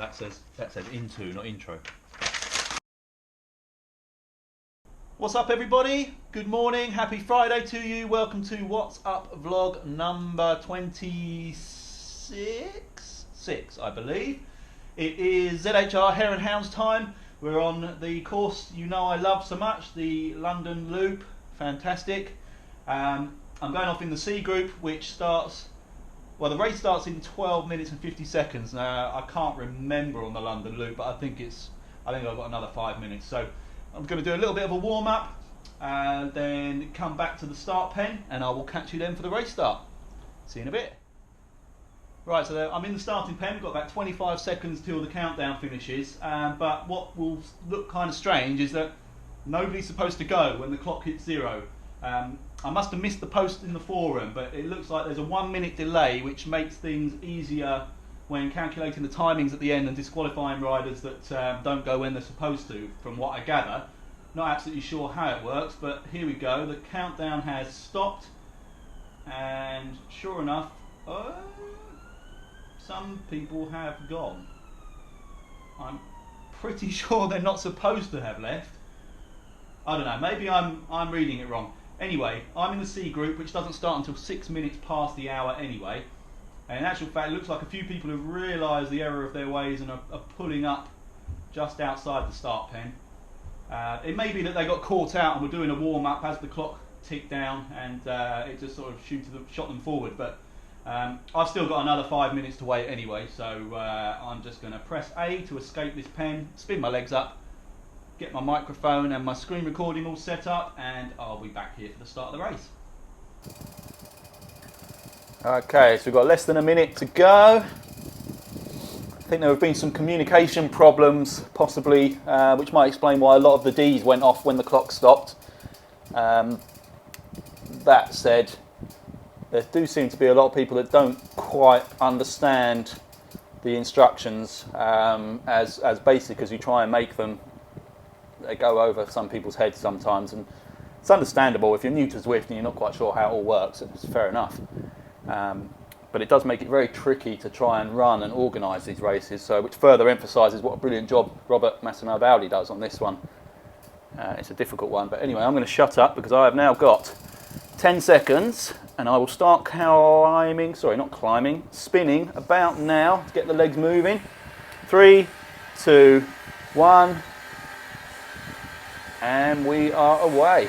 that says into, not intro. What's up everybody? Good morning, happy Friday to you. Welcome to What's Up vlog number 26, I believe. It is ZHR Hare and Hounds time. We're on the course you know I love so much, the London Loop. Fantastic. I'm going off in the C group, which starts, well, the race starts in 12 minutes and 50 seconds. Now, I can't remember on the London Loop, but I think I've got another 5 minutes. So I'm going to do a little bit of a warm up and then come back to the start pen, and I will catch you then for the race start. See you in a bit. Right, so I'm in the starting pen. We've got about 25 seconds till the countdown finishes. But what will look kind of strange is that nobody's supposed to go when the clock hits 0. I must have missed the post in the forum, but it looks like there's a 1 minute delay, which makes things easier when calculating the timings at the end and disqualifying riders that don't go when they're supposed to, from what I gather. Not absolutely sure how it works, but here we go. The countdown has stopped, and sure enough, some people have gone. I'm pretty sure they're not supposed to have left. I don't know, maybe I'm reading it wrong. Anyway, I'm in the C group, which doesn't start until 6 minutes past the hour anyway. And in actual fact, it looks like a few people have realised the error of their ways and are pulling up just outside the start pen. It may be that they got caught out and were doing a warm-up as the clock ticked down, and it just sort of shot them forward. But I've still got another 5 minutes to wait anyway, so I'm just going to press A to escape this pen, spin my legs up, get my microphone and my screen recording all set up, and I'll be back here for the start of the race. Okay, so we've got less than a minute to go. I think there have been some communication problems, possibly, which might explain why a lot of the Ds went off when the clock stopped. That said, there do seem to be a lot of people that don't quite understand the instructions as basic as you try and make them. They go over some people's heads sometimes, and it's understandable if you're new to Zwift and you're not quite sure how it all works. It's fair enough, but it does make it very tricky to try and run and organise these races. So, which further emphasises what a brilliant job Robert Massimo Baldi does on this one. It's a difficult one, but anyway, I'm going to shut up because I have now got 10 seconds, and I will start spinning about now to get the legs moving. 3, 2, 1. And we are away.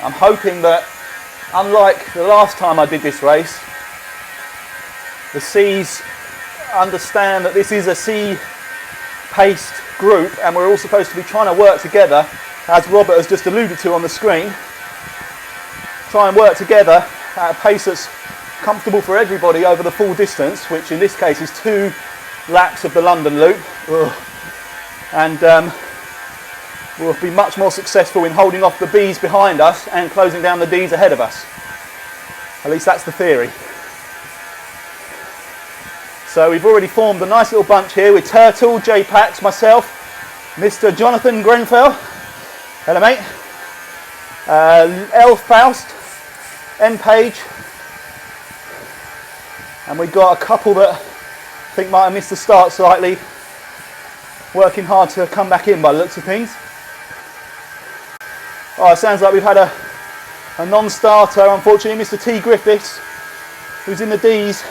I'm hoping that, unlike the last time I did this race, the C's understand that this is a C-paced group, and we're all supposed to be trying to work together, as Robert has just alluded to on the screen. Try and work together at a pace that's comfortable for everybody over the full distance, which in this case is 2 laps of the London Loop. And we'll be much more successful in holding off the Bs behind us and closing down the Ds ahead of us. At least that's the theory. So we've already formed a nice little bunch here with Turtle, J-Pax, myself, Mr. Jonathan Grenfell, hello mate, L. Faust, M. Page, and we've got a couple that I think might have missed the start slightly, working hard to come back in by the looks of things. Oh, it sounds like we've had a non-starter, unfortunately, Mr. T. Griffiths, who's in the Ds.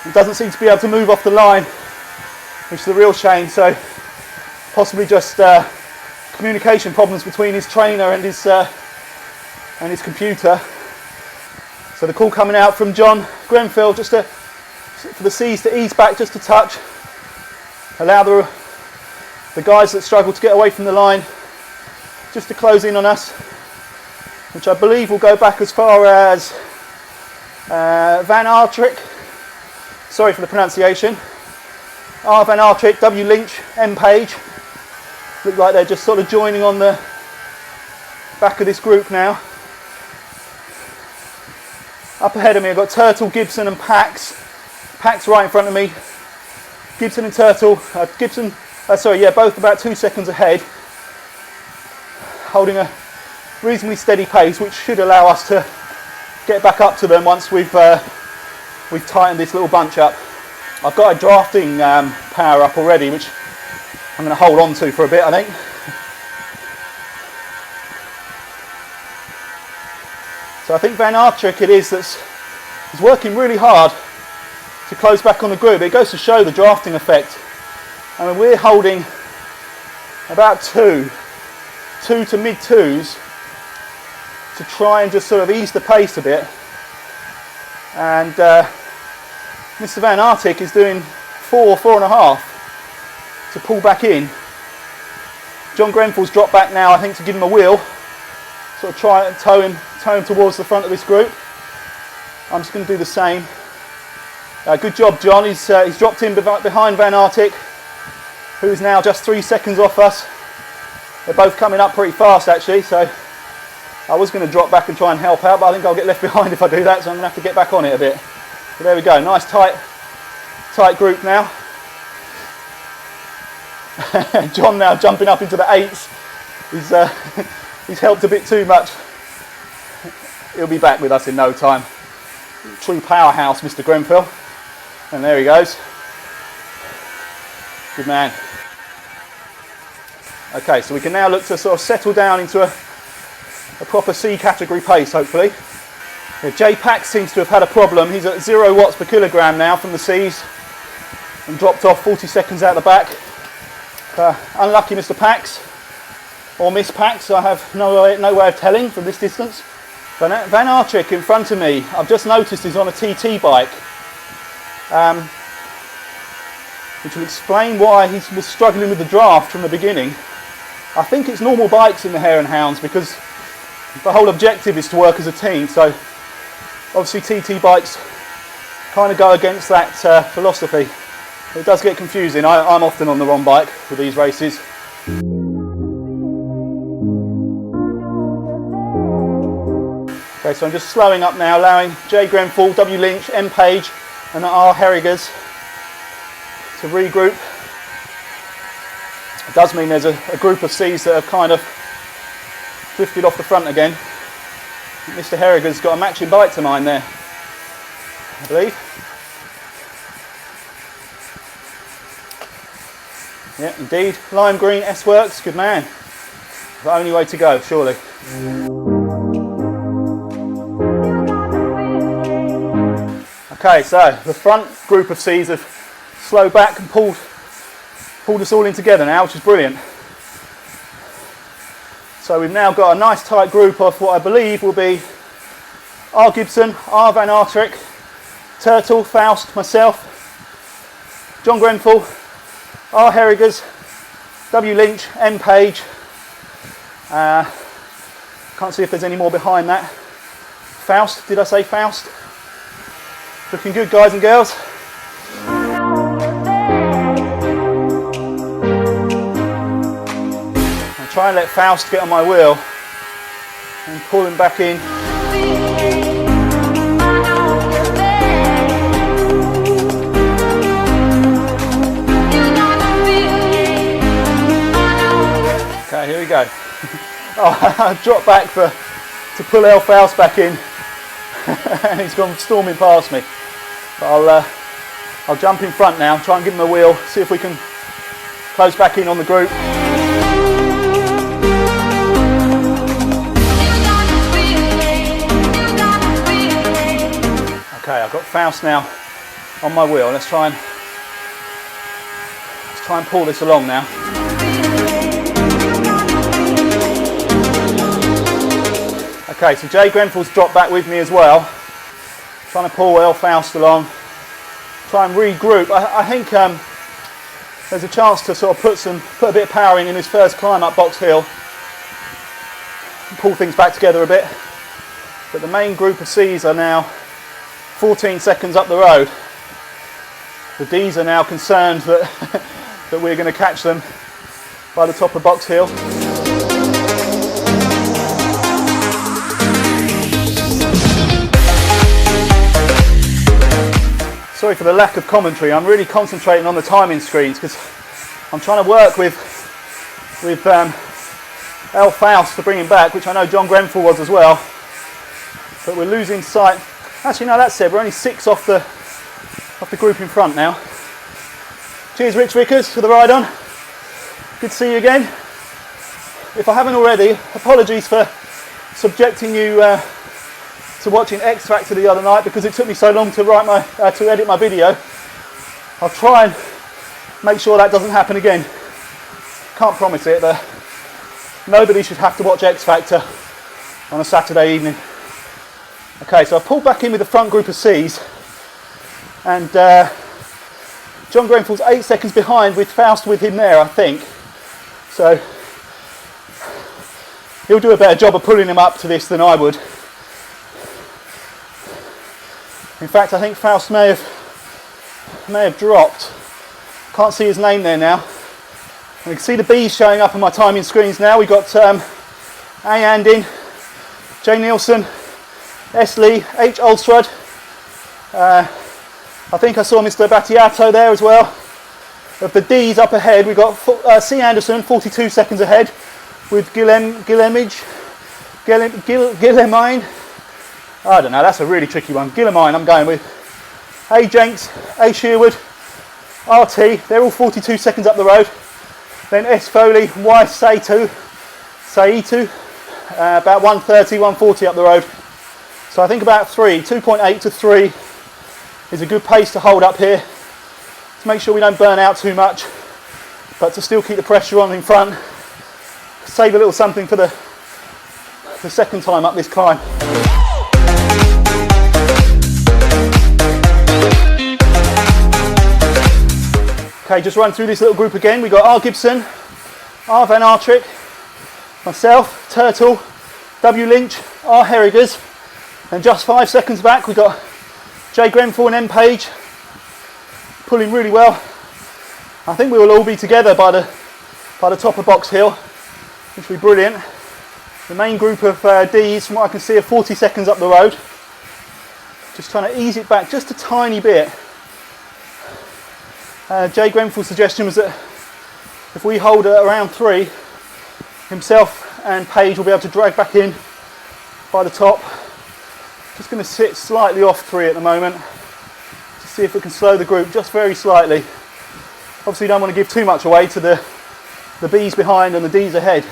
He doesn't seem to be able to move off the line, which is a real shame. So possibly just communication problems between his trainer and his computer. So the call coming out from John Grenfell just for the C's to ease back just a touch, allow the guys that struggle to get away from the line just to close in on us, which I believe will go back as far as Van Aertryk, sorry for the pronunciation, R. Van Aertryk, W. Lynch, M. Page. Look like they're just sort of joining on the back of this group now. Up ahead of me I've got Turtle, Gibson and Pax. Pax right in front of me. Gibson and Turtle, both about 2 seconds ahead. Holding a reasonably steady pace, which should allow us to get back up to them once we've tightened this little bunch up. I've got a drafting power up already, which I'm going to hold on to for a bit, I think. So I think Van Artrick it is that's working really hard to close back on the group. It goes to show the drafting effect. I mean, we're holding about two to mid twos to try and just sort of ease the pace a bit. And Mr. Van Artrick is doing 4.5 to pull back in. John Grenfell's dropped back now, I think, to give him a wheel. Sort of try and tow him towards the front of this group. I'm just going to do the same. Good job, John. He's dropped in behind Van Artrick, who is now just 3 seconds off us. They're both coming up pretty fast, actually, so I was going to drop back and try and help out, but I think I'll get left behind if I do that, so I'm going to have to get back on it a bit. But there we go, nice tight group now. John now jumping up into the 8s. He's helped a bit too much. He'll be back with us in no time. True powerhouse, Mr. Grenfell. And there he goes. Good man. Okay, so we can now look to sort of settle down into a proper C category pace, hopefully. Yeah, J Pax seems to have had a problem. He's at 0 watts per kilogram now from the C's and dropped off 40 seconds out the back. Unlucky Mr. Pax, or Miss Pax, I have no way of telling from this distance. Van Artrick in front of me, I've just noticed he's on a TT bike, which will explain why he was struggling with the draft from the beginning. I think it's normal bikes in the Hare and Hounds because the whole objective is to work as a team, so obviously TT bikes kind of go against that philosophy. It does get confusing. I'm often on the wrong bike for these races. Okay, so I'm just slowing up now, allowing J Grenfell, W Lynch, M Page and R Herrigers to regroup. It does mean there's a group of C's that have kind of drifted off the front again. Mr. Herriger's got a matching bike to mine there, I believe. Yeah, indeed. Lime green S-Works, good man. The only way to go, surely. Okay, so the front group of C's have slowed back and pulled us all in together now, which is brilliant. So we've now got a nice tight group of what I believe will be R Gibson, R Van Artrick, Turtle, Faust, myself, John Grenfell, R Herrigers, W Lynch, M Page. Can't see if there's any more behind that. Faust, did I say Faust? Looking good, guys and girls. I'll try and let Faust get on my wheel and pull him back in. Okay, here we go. I dropped back to pull El Faust back in and he's gone storming past me. But I'll jump in front now, try and give him a wheel, see if we can close back in on the group. Okay, I've got Faust now on my wheel. Let's try and pull this along now. Okay, so Jay Grenfell's dropped back with me as well. Trying to pull El Faust along. Try and regroup. I think there's a chance to sort of put a bit of power in his first climb up Box Hill. Pull things back together a bit. But the main group of C's are now 14 seconds up the road. The D's are now concerned that, that we're going to catch them by the top of Box Hill. Sorry for the lack of commentary. I'm really concentrating on the timing screens because I'm trying to work with Faust to bring him back, which I know John Grenfell was as well. But we're losing sight. Actually, no, that's said, we're only 6 off the group in front now. Cheers, Rich Vickers, for the ride on. Good to see you again. If I haven't already, apologies for subjecting you to watching X Factor the other night because it took me so long to edit my video. I'll try and make sure that doesn't happen again. Can't promise it, but nobody should have to watch X Factor on a Saturday evening. Okay, so I've pulled back in with the front group of C's, and John Grenfell's 8 seconds behind with Faust with him there, I think. So he'll do a better job of pulling him up to this than I would. In fact, I think Faust may have dropped. Can't see his name there now. And you can see the B's showing up on my timing screens now. We've got A. Andin, J. Nielsen, S. Lee, H. Ulstrud. I think I saw Mr. Battiato there as well. Of the D's up ahead, we've got C. Anderson, 42 seconds ahead, with Guillemine. I don't know, that's a really tricky one. Guillemine I'm going with. A. Jenks, A. Sherwood, RT, they're all 42 seconds up the road. Then S. Foley, Y. Saitu, about 130, 140 up the road. So I think about 2.8 to 3 is a good pace to hold up here. To make sure we don't burn out too much, but to still keep the pressure on in front. Save a little something for the second time up this climb. Okay, just run through this little group again. We've got R. Gibson, R. Van Artrick, myself, Turtle, W. Lynch, R. Herrigers, and just 5 seconds back we've got J. Grenfell and M. Page pulling really well. I think we will all be together by the top of Box Hill, which will be brilliant. The main group of D's, from what I can see, are 40 seconds up the road. Just trying to ease it back just a tiny bit. Jay Grenfell's suggestion was that if we hold around 3, himself and Page will be able to drag back in by the top. Just going to sit slightly off 3 at the moment to see if we can slow the group just very slightly. Obviously you don't want to give too much away to the B's behind and the D's ahead.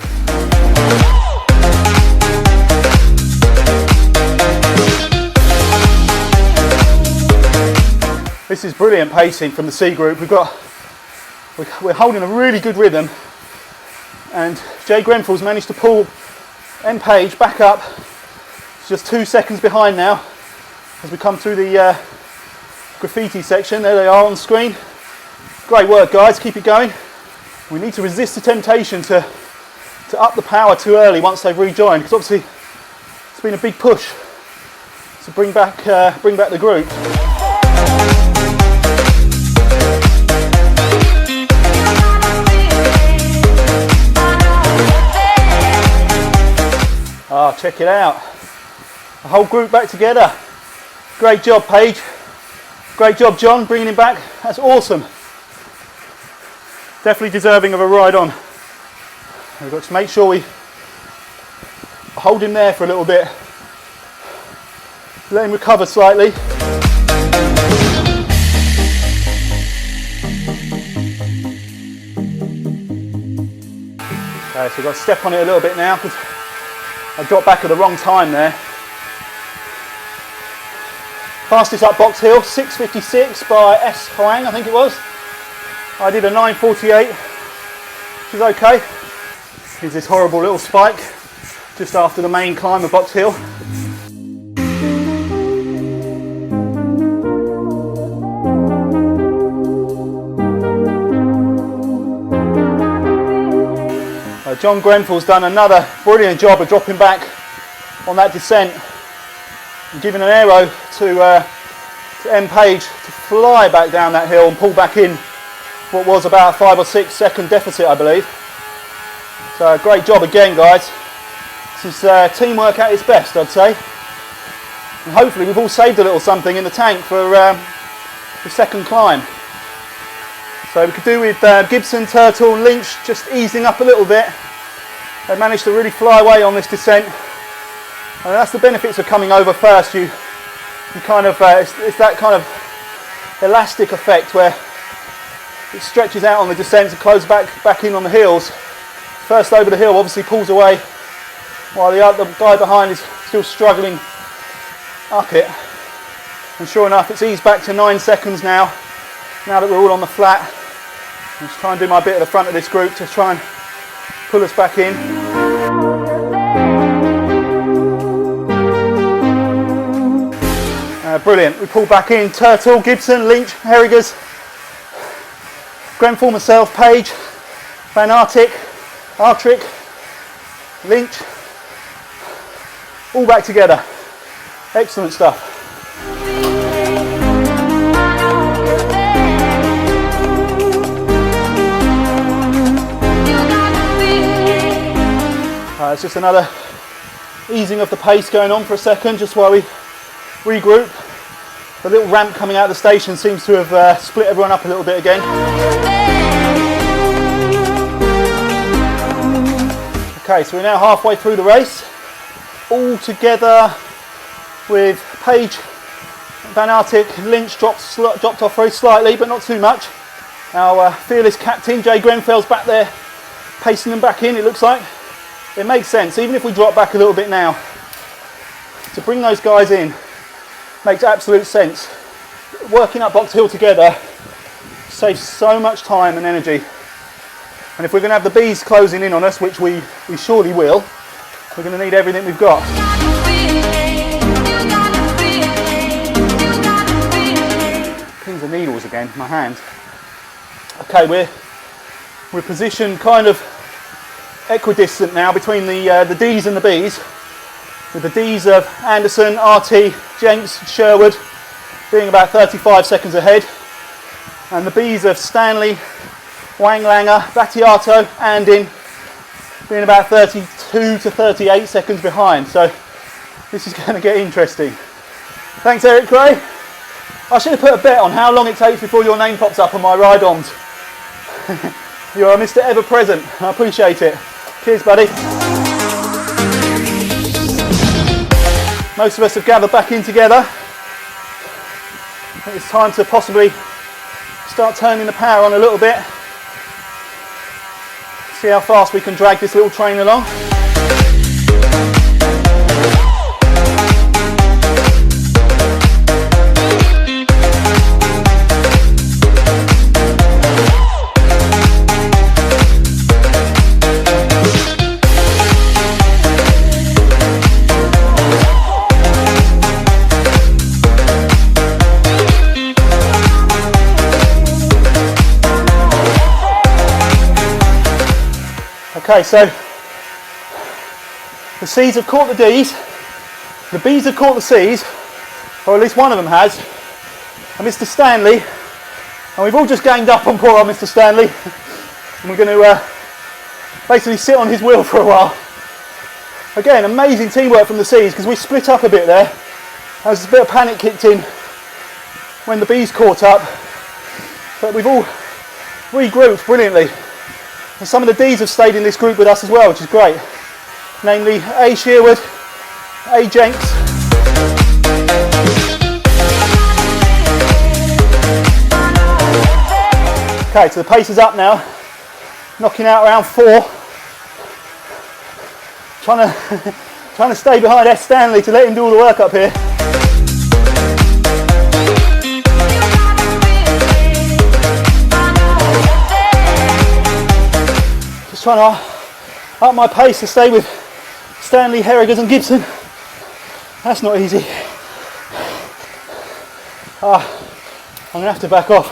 This is brilliant pacing from the C group. We're holding a really good rhythm, and Jay Grenfell's managed to pull M. Page back up. It's just 2 seconds behind now as we come through the graffiti section. There they are on screen. Great work, guys, keep it going. We need to resist the temptation to up the power too early once they've rejoined, because obviously it's been a big push to bring back the group. Oh, check it out. The whole group back together. Great job, Paige. Great job, John, bringing him back. That's awesome. Definitely deserving of a ride on. We've got to make sure we hold him there for a little bit. Let him recover slightly. Okay, so we've got to step on it a little bit now because I dropped back at the wrong time there. Fastest up Box Hill, 6:56 by S. Hoang, I think it was. I did a 9:48, which is okay. Here's this horrible little spike just after the main climb of Box Hill. John Grenfell's done another brilliant job of dropping back on that descent and giving an aero to M. Page to fly back down that hill and pull back in what was about a 5 or 6 second deficit, I believe. So great job again, guys. This is teamwork at its best, I'd say. And hopefully we've all saved a little something in the tank for the second climb. So we could do with Gibson, Turtle, Lynch just easing up a little bit. They managed to really fly away on this descent, and that's the benefits of coming over first. You kind of it's that kind of elastic effect where it stretches out on the descent and closes back in on the hills. First over the hill obviously pulls away while the guy behind is still struggling up it. And sure enough, it's eased back to 9 seconds now that we're all on the flat. I'll just try and do my bit at the front of this group to try and pull us back in. Brilliant, we pull back in. Turtle, Gibson, Lynch, Herriges, Grenfell, myself, Page, Van Artrick, Lynch, all back together. Excellent stuff. It's just another easing of the pace going on for a second, just while we regroup. The little ramp coming out of the station seems to have split everyone up a little bit again. Okay, so we're now halfway through the race, all together with Page, Van Artrick, Lynch dropped off very slightly, but not too much. Our fearless captain, Jay Grenfell's back there, pacing them back in, it looks like. It makes sense, even if we drop back a little bit now, to bring those guys in makes absolute sense. Working up Box Hill together saves so much time and energy. And if we're going to have the bees closing in on us, which we surely will, we're going to need everything we've got. Pins and needles again, my hand. Okay, we're positioned kind of equidistant now between the D's and the B's, with the D's of Anderson, RT, Jenks, Sherwood being about 35 seconds ahead, and the B's of Stanley, Wang Langer, Battiato, Andin being about 32 to 38 seconds behind. So this is going to get interesting. Thanks, Eric Gray. I should have put a bet on how long it takes before your name pops up on my ride-ons. You are Mr. Ever Present. I appreciate it. Cheers, buddy. Most of us have gathered back in together. It's time to possibly start turning the power on a little bit. See how fast we can drag this little train along. Okay, so the C's have caught the D's, the B's have caught the C's, or at least one of them has, and Mr. Stanley, and we've all just ganged up on poor old Mr. Stanley, and we're going to basically sit on his wheel for a while. Again, amazing teamwork from the C's, because we split up a bit there. There's a bit of panic kicked in when the B's caught up, but we've all regrouped brilliantly. And some of the D's have stayed in this group with us as well, which is great. Namely A. Sherwood, A. Jenks, okay, so the pace is up now, knocking out around 4. Trying to stay behind S. Stanley to let him do all the work up here. Trying to up my pace to stay with Stanley, Herriges and Gibson. That's not easy. I'm going to have to back off.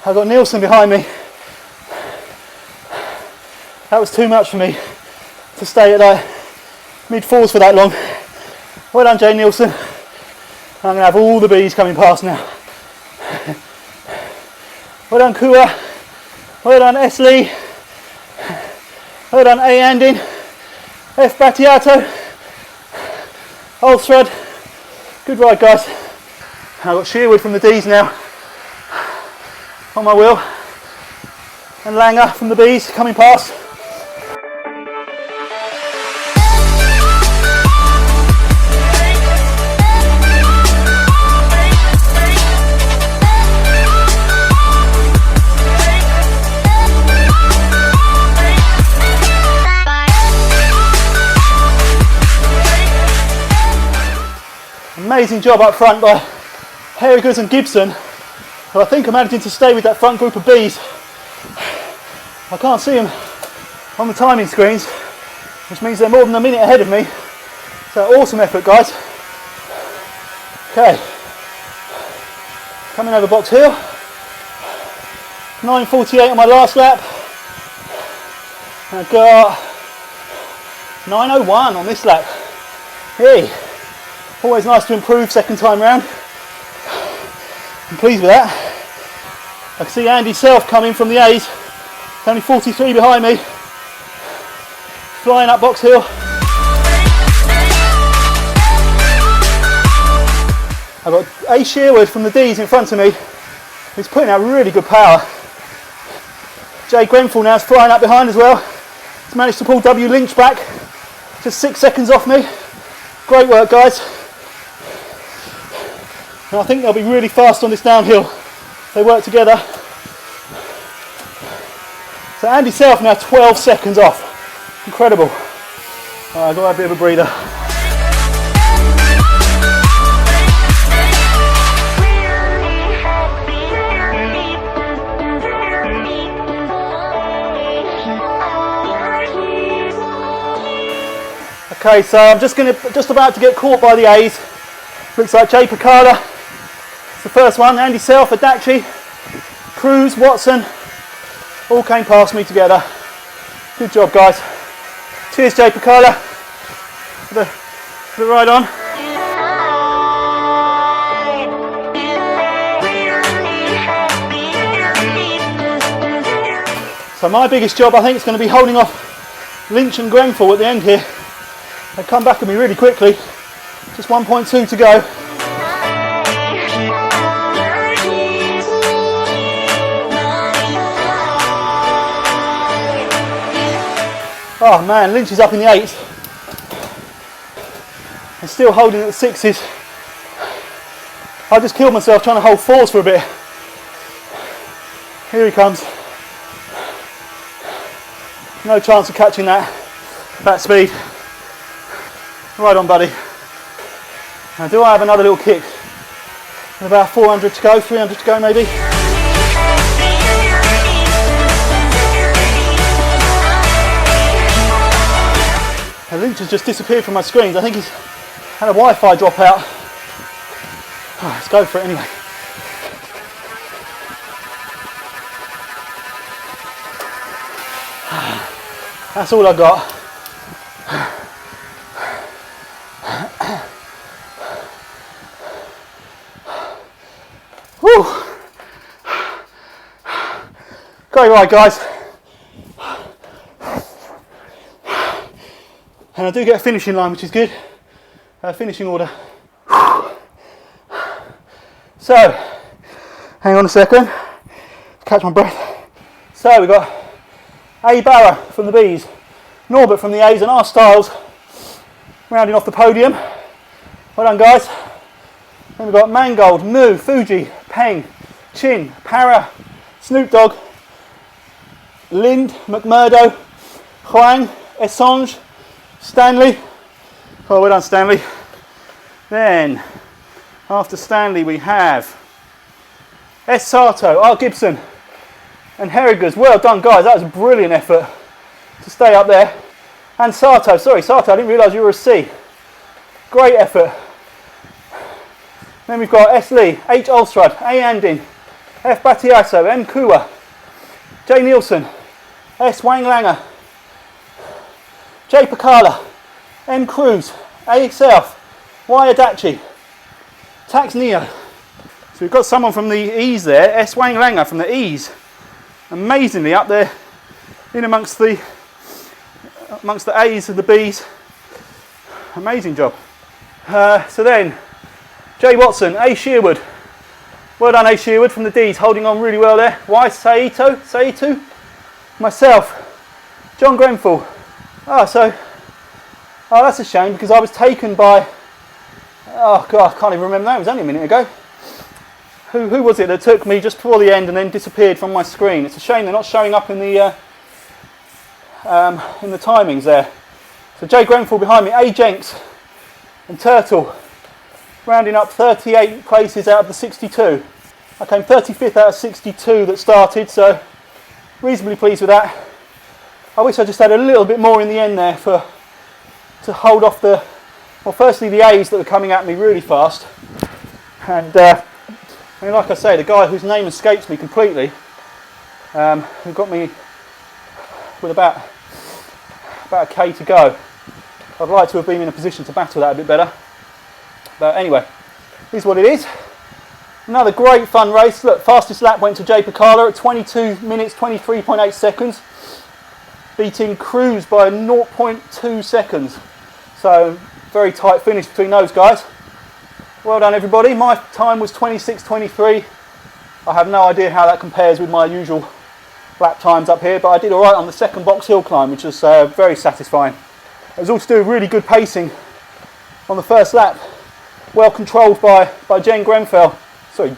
I've got Nielsen behind me. That was too much for me to stay at like mid-4s for that long. Well done, Jay Nielsen. I'm going to have all the B's coming past now. Well done, Kua. Well done, S. Lee. Well done, A. Andin, F. Battiato, Old Thread. Good ride, guys. I've got Sherwood from the D's now on my wheel, and Langer from the B's coming past. Amazing job up front by Hare and Gibson, who I think are managing to stay with that front group of bees. I can't see them on the timing screens, which means they're more than a minute ahead of me. So awesome effort, guys. Okay, coming over Box Hill. 9:48 on my last lap. And I've got 9:01 on this lap. Hey, always nice to improve second time round. I'm pleased with that. I can see Andy Self coming from the A's. Only 43 behind me. Flying up Box Hill. I've got A. Sherwood from the D's in front of me. He's putting out really good power. Jay Grenfell now is flying up behind as well. He's managed to pull W. Lynch back. Just 6 seconds off me. Great work, guys. And I think they'll be really fast on this downhill. They work together. So Andy Self now 12 seconds off. Incredible. I've got a bit of a breather. Okay, so I'm just about to get caught by the A's. Looks like Jay Picala. It's the first one. Andy Self, Adachi, Cruz, Watson, all came past me together. Good job, guys. Cheers, Jay Picala, for the ride on. So my biggest job, I think, is going to be holding off Lynch and Grenfell at the end here. They come back at me really quickly. Just 1.2 to go. Oh man, Lynch is up in the 8s. I'm still holding at the 6s. I just killed myself trying to hold 4s for a bit. Here he comes. No chance of catching that speed. Right on, buddy. Now, do I have another little kick? About 400 to go, 300 to go maybe. Now, Lynch has just disappeared from my screens. I think he's had a Wi-Fi dropout. Oh, let's go for it anyway. That's all I got. Whew. Great ride, guys. And I do get a finishing line, which is good. Finishing order. So, hang on a second. Catch my breath. So we've got A. Barra from the B's, Norbert from the A's, and R. Styles rounding off the podium. Well done, guys. Then we've got Mangold, Moo, Fuji, Peng, Chin, Para, Snoop Dogg, Lind, McMurdo, Huang, Essange, Stanley. Oh, well done, Stanley. Then, after Stanley, we have S. Sato, R. Gibson, and Herrigas. Well done, guys. That was a brilliant effort to stay up there. And Sato, sorry, Sato, I didn't realise you were a C. Great effort. Then we've got S. Lee, H. Ulstrad, A. Andin, F. Batiaso, M. Kua, J. Nielsen, S. Wang Langer, J. Picala, M. Cruz, A. South, Y. Adachi, Tax Neo. So we've got someone from the E's there, S. Wang Langer from the E's. Amazingly up there in amongst the A's and the B's. Amazing job. So then, Jay Watson, A. Sherwood. Well done, A. Sherwood from the D's, holding on really well there. Y. Saito. Myself, John Grenfell. Oh, that's a shame because I was taken by, oh God, I can't even remember that, it was only a minute ago. Who was it that took me just before the end and then disappeared from my screen? It's a shame they're not showing up in the timings there. So Jay Grenfell behind me, A. Jenks and Turtle. rounding up 38 places out of the 62. I came 35th out of 62 that started, so reasonably pleased with that. I wish I just had a little bit more in the end there to hold off well, firstly the A's that were coming at me really fast, and I mean, like I say, the guy whose name escapes me completely, who got me with about a K to go. I'd like to have been in a position to battle that a bit better, but anyway, this is what it is. Another great fun race. Look, fastest lap went to Jay Picala at 22 minutes 23.8 seconds, beating Cruz by 0.2 seconds. So very tight finish between those guys. Well done everybody. My time was 26.23. I have no idea how that compares with my usual lap times up here, but I did alright on the second box hill climb, which was very satisfying. It was also really good pacing on the first lap, well controlled by Jen Grenfell. Sorry,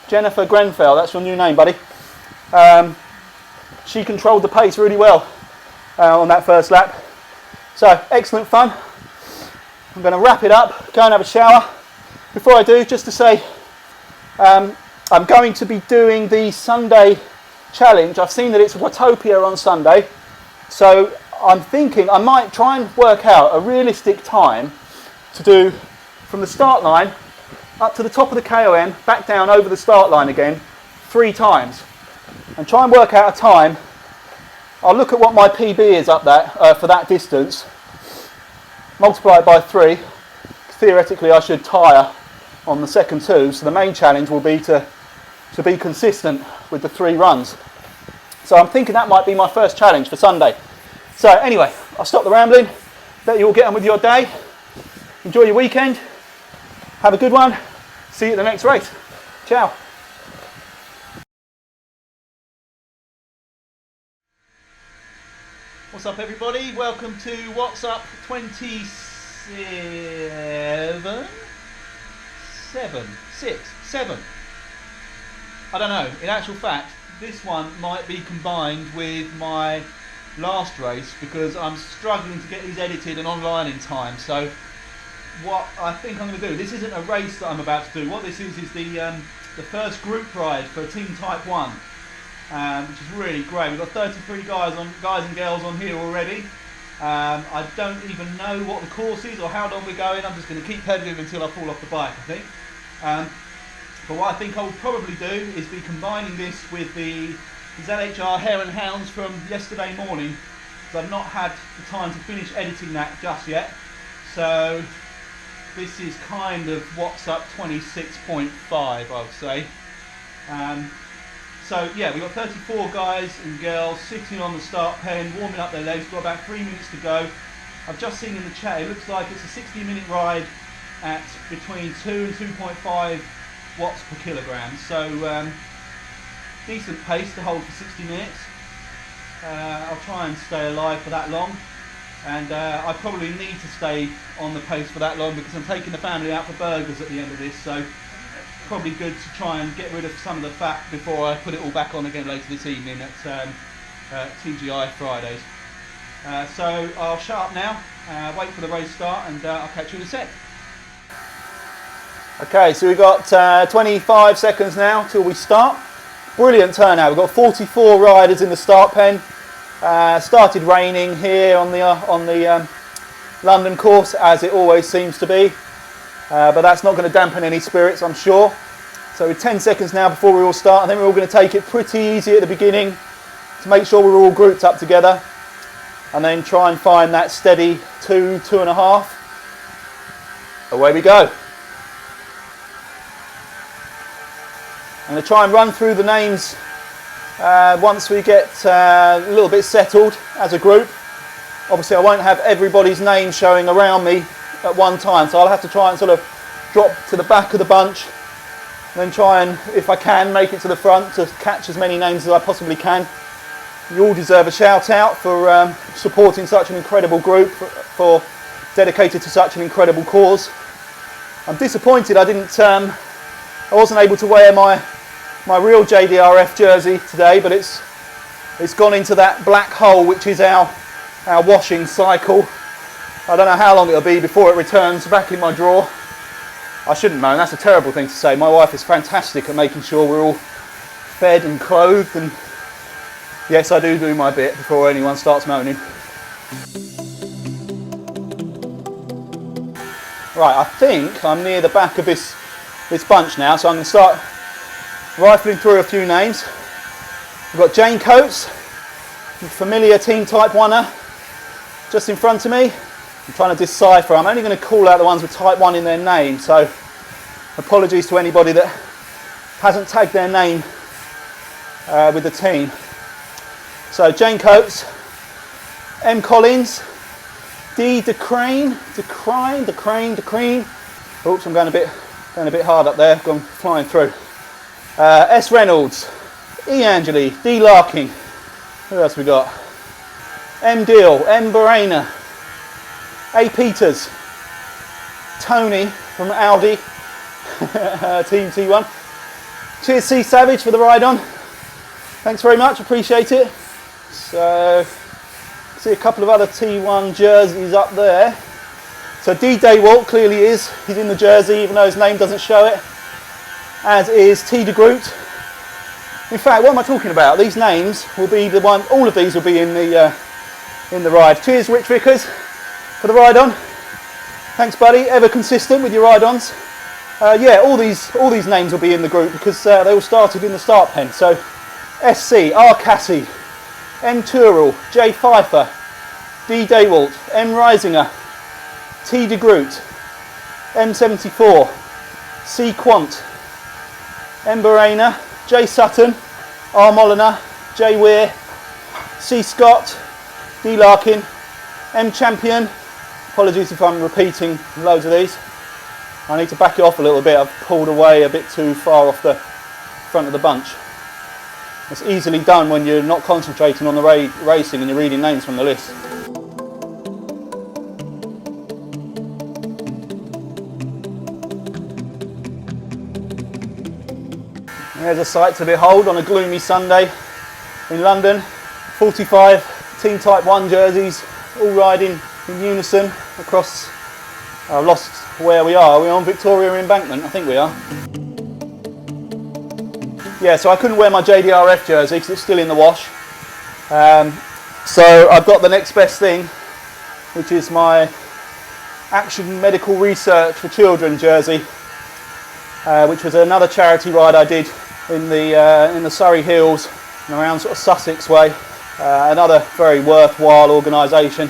Jennifer Grenfell, that's your new name, buddy. She controlled the pace really well on that first lap. So, excellent fun. I'm going to wrap it up, go and have a shower. Before I do, just to say, I'm going to be doing the Sunday challenge. I've seen that it's Watopia on Sunday, so I'm thinking I might try and work out a realistic time to do from the start line up to the top of the KOM, back down over the start line again 3 times, and try and work out a time. I'll look at what my PB is up that for that distance, multiply it by 3. Theoretically I should tire on the second 2, so the main challenge will be to be consistent with the 3 runs. So I'm thinking that might be my first challenge for Sunday. So anyway, I'll stop the rambling, let you all get on with your day. Enjoy your weekend, have a good one, see you at the next race. Ciao. What's up everybody, welcome to What's Up 27? 7. I don't know, in actual fact, this one might be combined with my last race because I'm struggling to get these edited and online in time. So what I think I'm going to do, this isn't a race that I'm about to do. What this is the first group ride for Team Type 1, which is really great. We've got 33 guys and girls on here already. I don't even know what the course is or how long we're going. I'm just going to keep pedaling until I fall off the bike, I think. But what I think I will probably do is be combining this with the ZHR Hare and Hounds from yesterday morning, because I've not had the time to finish editing that just yet. So this is kind of What's Up 26.5, I would say. So yeah, we've got 34 guys and girls sitting on the start pen, warming up their legs. We've got about 3 minutes to go. I've just seen in the chat, it looks like it's a 60-minute ride at between 2 and 2.5 watts per kilogram. So decent pace to hold for 60 minutes. I'll try and stay alive for that long. And I probably need to stay on the pace for that long because I'm taking the family out for burgers at the end of this. So probably good to try and get rid of some of the fat before I put it all back on again later this evening at TGI Fridays. So I'll shut up now, wait for the race start, and I'll catch you in a sec. Okay, so we've got 25 seconds now till we start. Brilliant turnout. We've got 44 riders in the start pen. Started raining here on the London course, as it always seems to be. But that's not going to dampen any spirits, I'm sure. So with 10 seconds now before we all start, I think we're all going to take it pretty easy at the beginning to make sure we're all grouped up together, and then try and find that steady 2.5. Away we go. I'm going to try and run through the names once we get a little bit settled as a group. Obviously I won't have everybody's name showing around me at one time, so I'll have to try and sort of drop to the back of the bunch and then try and, if I can, make it to the front to catch as many names as I possibly can. You all deserve a shout out for supporting such an incredible group, for dedicated to such an incredible cause. I'm disappointed I wasn't able to wear my real JDRF jersey today, but it's gone into that black hole which is our washing cycle. I don't know how long it'll be before it returns back in my drawer. I shouldn't moan, that's a terrible thing to say. My wife is fantastic at making sure we're all fed and clothed, and yes, I do my bit before anyone starts moaning. Right, I think I'm near the back of this bunch now, so I'm going to start rifling through a few names. We've got Jane Coates, familiar team type 1er, just in front of me. I'm trying to decipher. I'm only going to call out the ones with type 1 in their name, so apologies to anybody that hasn't tagged their name with the team. So Jane Coates, M Collins, D DeCrane. Oops, I'm going a bit hard up there, gone flying through. S Reynolds, E Angeli, D Larking. Who else we got? M Deal, M Barena, A Peters, Tony from Audi, Team T1. Cheers C Savage for the ride on. Thanks very much, appreciate it. So, see a couple of other T1 jerseys up there. So D Daywalt clearly is, he's in the jersey even though his name doesn't show it. As is T de Groot. In fact, what am I talking about? These names will be the one, all of these will be in the ride. Cheers Rich Vickers for the ride on. Thanks buddy, ever consistent with your ride ons. Yeah, all these names will be in the group because they all started in the start pen. So SC, R Cassie, M Tural, J Pfeiffer, D Daywalt, M Risinger, T de Groot, M74, C Quant, M Barena, J Sutton, R Molyneux, J Weir, C Scott, D Larkin, M Champion. Apologies if I'm repeating loads of these. I need to back it off a little bit. I've pulled away a bit too far off the front of the bunch. It's easily done when you're not concentrating on the racing and you're reading names from the list. There's a sight to behold on a gloomy Sunday in London. 45 Team Type 1 jerseys, all riding in unison across, I've lost where we are. Are we on Victoria Embankment? I think we are. Yeah, so I couldn't wear my JDRF jersey because it's still in the wash. So I've got the next best thing, which is my Action Medical Research for Children jersey, which was another charity ride I did in the Surrey Hills and around sort of Sussex way. Another very worthwhile organisation.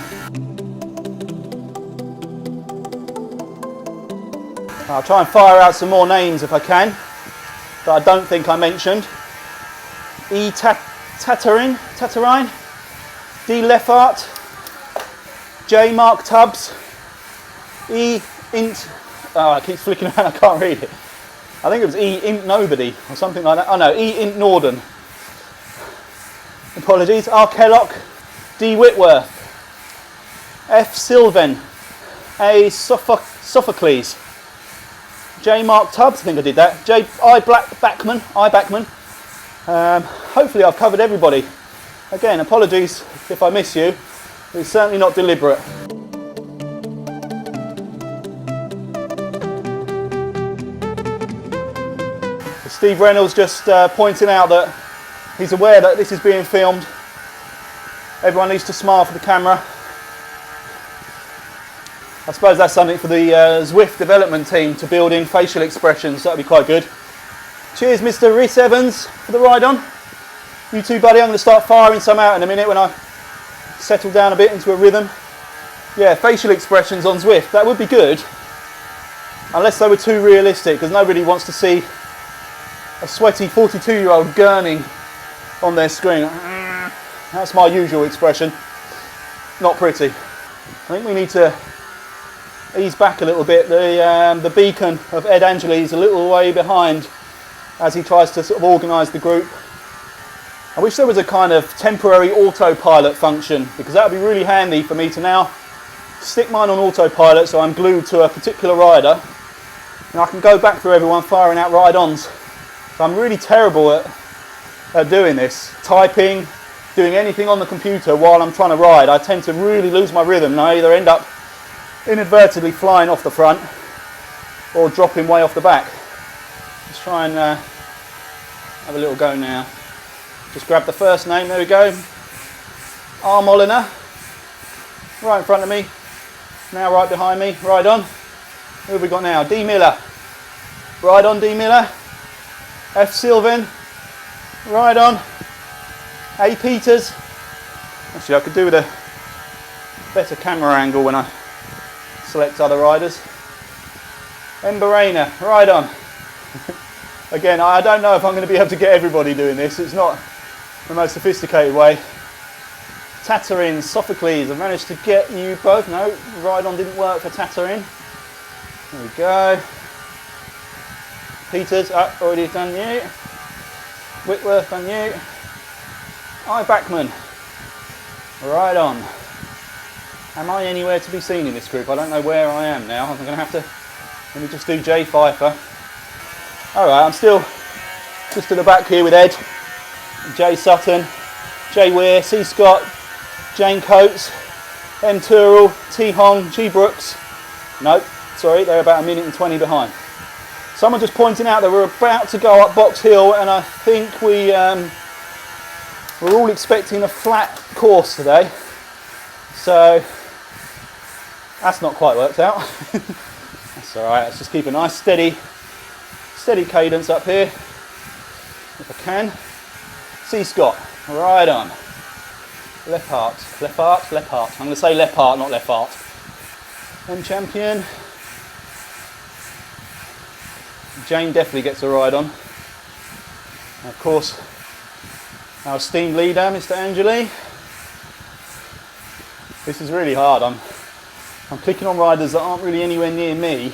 I'll try and fire out some more names if I can that I don't think I mentioned. E Tatterine, D Leffart, J Mark Tubbs, E Int, oh it keeps flicking around, I can't read it. I think it was E Int Nobody or something like that. Oh no, E Int Norden. Apologies. R Kellock, D Whitworth, F Sylvan, A Sophocles, J Mark Tubbs, I think I did that. J I Backman. Hopefully I've covered everybody. Again, apologies if I miss you. It's certainly not deliberate. Steve Reynolds just pointing out that he's aware that this is being filmed. Everyone needs to smile for the camera. I suppose that's something for the Zwift development team to build in facial expressions. That'd be quite good. Cheers, Mr. Rhys Evans, for the ride on. You too, buddy. I'm going to start firing some out in a minute when I settle down a bit into a rhythm. Yeah, facial expressions on Zwift. That would be good, unless they were too realistic, because nobody wants to see a sweaty 42-year-old gurning on their screen. That's my usual expression. Not pretty. I think we need to ease back a little bit. The beacon of Ed Angeli is a little way behind as he tries to sort of organise the group. I wish there was a kind of temporary autopilot function, because that would be really handy for me to now stick mine on autopilot so I'm glued to a particular rider and I can go back through everyone firing out ride-ons. So I'm really terrible at doing this, typing, doing anything on the computer while I'm trying to ride. I tend to really lose my rhythm and I either end up inadvertently flying off the front or dropping way off the back. Let's try and have a little go now. Just grab the first name, there we go. R. Molyneux, right in front of me, now right behind me, ride on. Who have we got now? D. Miller, ride on D. Miller. F. Sylvan, ride on. A. Peters, actually I could do with a better camera angle when I select other riders. M. Barena, ride on. Again, I don't know if I'm going to be able to get everybody doing this, it's not the most sophisticated way. Tatarin, Sophocles, I've managed to get you both. No, ride on didn't work for Tatarin. There we go. Peters, already done you. Whitworth, done you. I. Backman, ride on. Am I anywhere to be seen in this group? I don't know where I am now. I'm going to have to, let me just do J. Pfeiffer. Alright, I'm still just at the back here with Ed, J. Sutton, J. Weir, C. Scott, Jane Coates, M. Tyrrell, T. Hong, G. Brooks. Nope, sorry, they're about 1:20 behind. Someone just pointing out that we're about to go up Box Hill, and I think we're all expecting a flat course today. So that's not quite worked out. That's alright, let's just keep a nice steady cadence up here, if I can. C. Scott, right on. Left heart, left heart, left heart. I'm going to say left heart, not left heart. M. Champion. Jane definitely gets a ride on. And of course, our esteemed leader, Mr. Angeli. This is really hard. I'm clicking on riders that aren't really anywhere near me,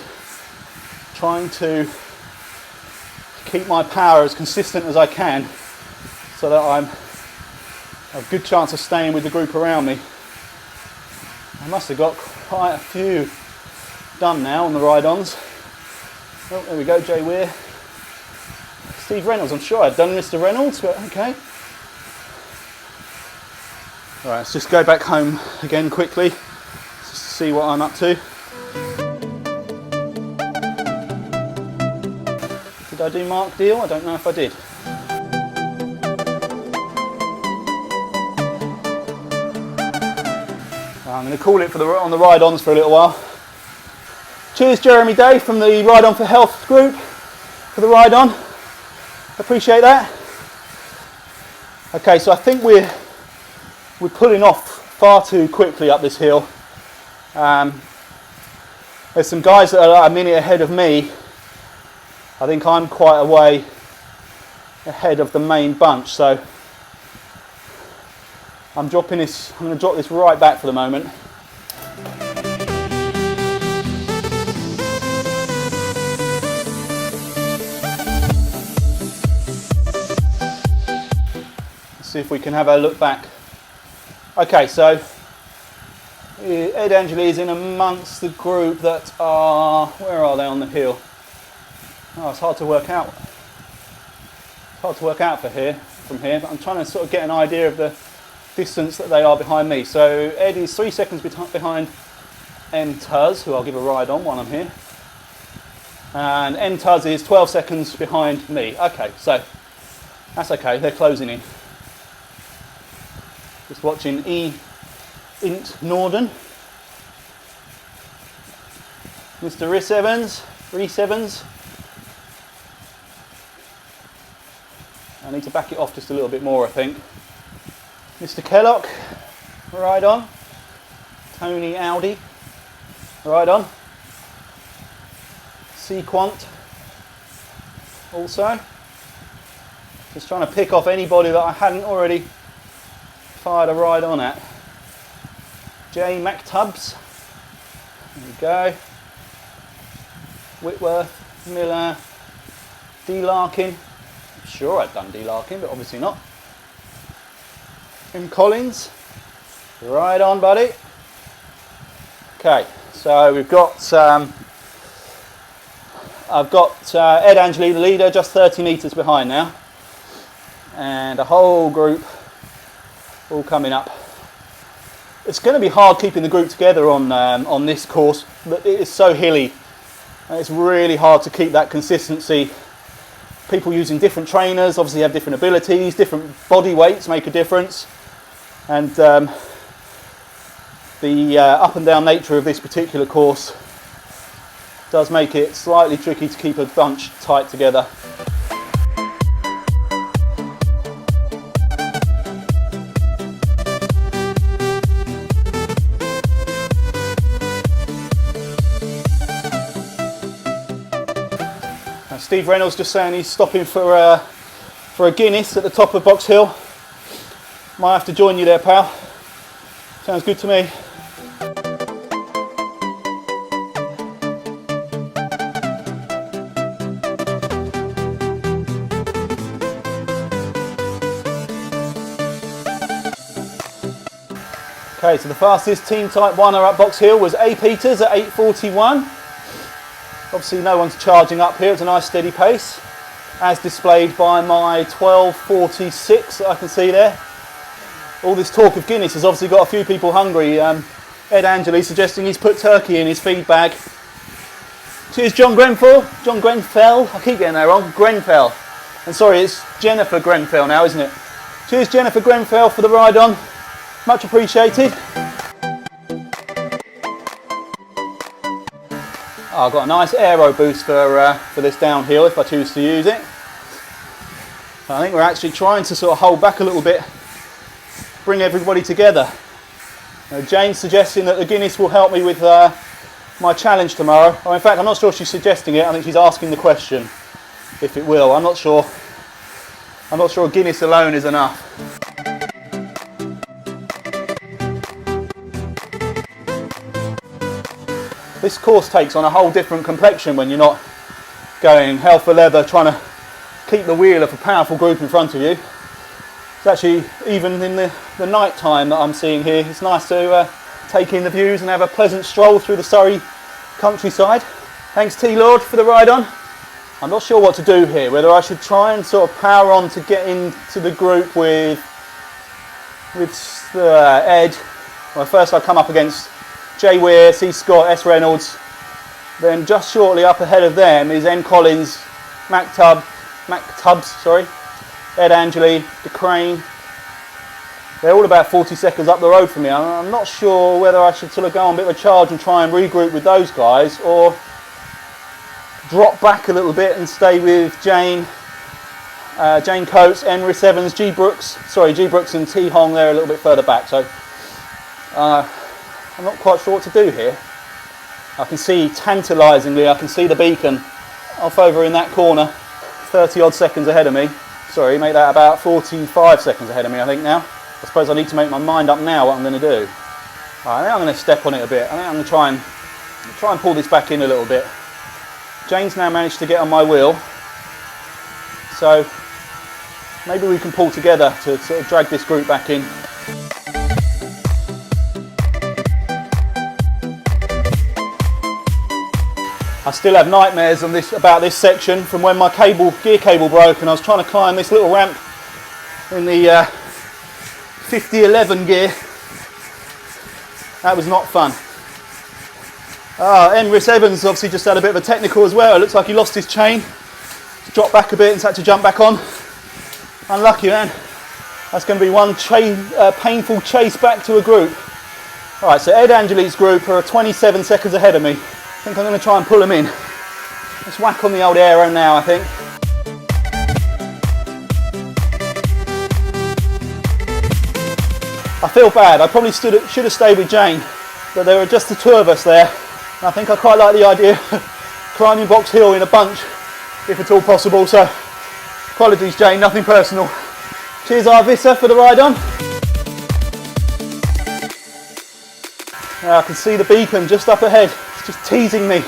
trying to keep my power as consistent as I can so that I have a good chance of staying with the group around me. I must have got quite a few done now on the ride-ons. Oh, there we go, Jay Weir. Steve Reynolds, I'm sure I've done Mr. Reynolds, but okay. All right, let's just go back home again quickly, just to see what I'm up to. Did I do Mark Deal? I don't know if I did. I'm going to call it on the ride-ons for a little while. Cheers, Jeremy Day from the Ride On for Health group for the ride-on. Appreciate that. Okay, so I think we're pulling off far too quickly up this hill. There's some guys that are a minute ahead of me. I think I'm quite a way ahead of the main bunch, so I'm going to drop this right back for the moment. Let's see if we can have a look back. Okay, so Ed Angeli is in amongst the group that are, where are they on the hill? Oh, it's hard to work out. It's hard to work out from here, but I'm trying to sort of get an idea of the distance that they are behind me. So Ed is 3 seconds behind M. Tuz, who I'll give a ride on while I'm here. And M. Tuz is 12 seconds behind me. Okay, so that's okay, they're closing in. Just watching E. Int Norden. Mr. Rhys Evans. I need to back it off just a little bit more, I think. Mr. Kellock, ride on. Tony Audi, ride on. Sequant, also. Just trying to pick off anybody that I hadn't already fired a ride on at. J. McTubbs, there we go. Whitworth, Miller, D. Larkin. I'm sure I've done D. Larkin, but obviously not. M. Collins, right on, buddy. Okay, so we've got I've got Ed Angeli, the leader, just 30 metres behind now, and a whole group all coming up. It's going to be hard keeping the group together on this course, but it is so hilly And it's really hard to keep that consistency. People using different trainers obviously have different abilities, different body weights make a difference, and the up and down nature of this particular course does make it slightly tricky to keep a bunch tight together. Steve Reynolds just saying he's stopping for a Guinness at the top of Box Hill. Might have to join you there, pal. Sounds good to me. Okay, so the fastest team type 1er at Box Hill was A. Peters at 8:41. Obviously no one's charging up here, it's a nice steady pace, as displayed by my 12:46 that I can see there. All this talk of Guinness has obviously got a few people hungry. Ed Angeli suggesting he's put turkey in his feed bag. Cheers John Grenfell, I keep getting that wrong, Grenfell. And sorry, it's Jennifer Grenfell now, isn't it? Cheers Jennifer Grenfell for the ride on, much appreciated. Oh, I've got a nice aero boost for this downhill if I choose to use it. I think we're actually trying to sort of hold back a little bit, bring everybody together. Jane's suggesting that the Guinness will help me with my challenge tomorrow. Oh, in fact, I'm not sure she's suggesting it. I think she's asking the question if it will. I'm not sure Guinness alone is enough. This course takes on a whole different complexion when you're not going hell for leather trying to keep the wheel of a powerful group in front of you. It's actually, even in the night time that I'm seeing here, it's nice to take in the views and have a pleasant stroll through the Surrey countryside. Thanks T-Lord for the ride on. I'm not sure what to do here, whether I should try and sort of power on to get into the group with Ed. Well, first I come up against Jay Weir, C. Scott, S. Reynolds. Then just shortly up ahead of them is N. Collins, Mac Tubbs, Ed Angeli, DeCrane. They're all about 40 seconds up the road from me. I'm not sure whether I should sort of go on a bit of a charge and try and regroup with those guys, or drop back a little bit and stay with Jane Coates, Enris Evans, G. Brooks and T. Hong. They're a little bit further back. So I'm not quite sure what to do here. I can see, tantalisingly, I can see the beacon off over in that corner, 30 odd seconds ahead of me. Sorry, make that about 45 seconds ahead of me, I think now. I suppose I need to make my mind up now what I'm going to do. I think I'm going to step on it a bit. I think I'm going to try and pull this back in a little bit. Jane's now managed to get on my wheel, so maybe we can pull together to sort of drag this group back in. I still have nightmares on about this section from when my gear cable broke and I was trying to climb this little ramp in the 5011 gear. That was not fun. Enris Evans obviously just had a bit of a technical as well. It looks like he lost his chain, dropped back a bit and had to jump back on. Unlucky, man. That's going to be one painful chase back to a group. Alright, so Ed Angeli's group are 27 seconds ahead of me. I think I'm going to try and pull him in. Let's whack on the old aero now, I think. I feel bad. I probably should have stayed with Jane, but there were just the two of us there. And I think I quite like the idea of climbing Box Hill in a bunch, if at all possible. So, apologies, Jane. Nothing personal. Cheers, Arvissa, for the ride on. Now I can see the beacon just up ahead. Just teasing me.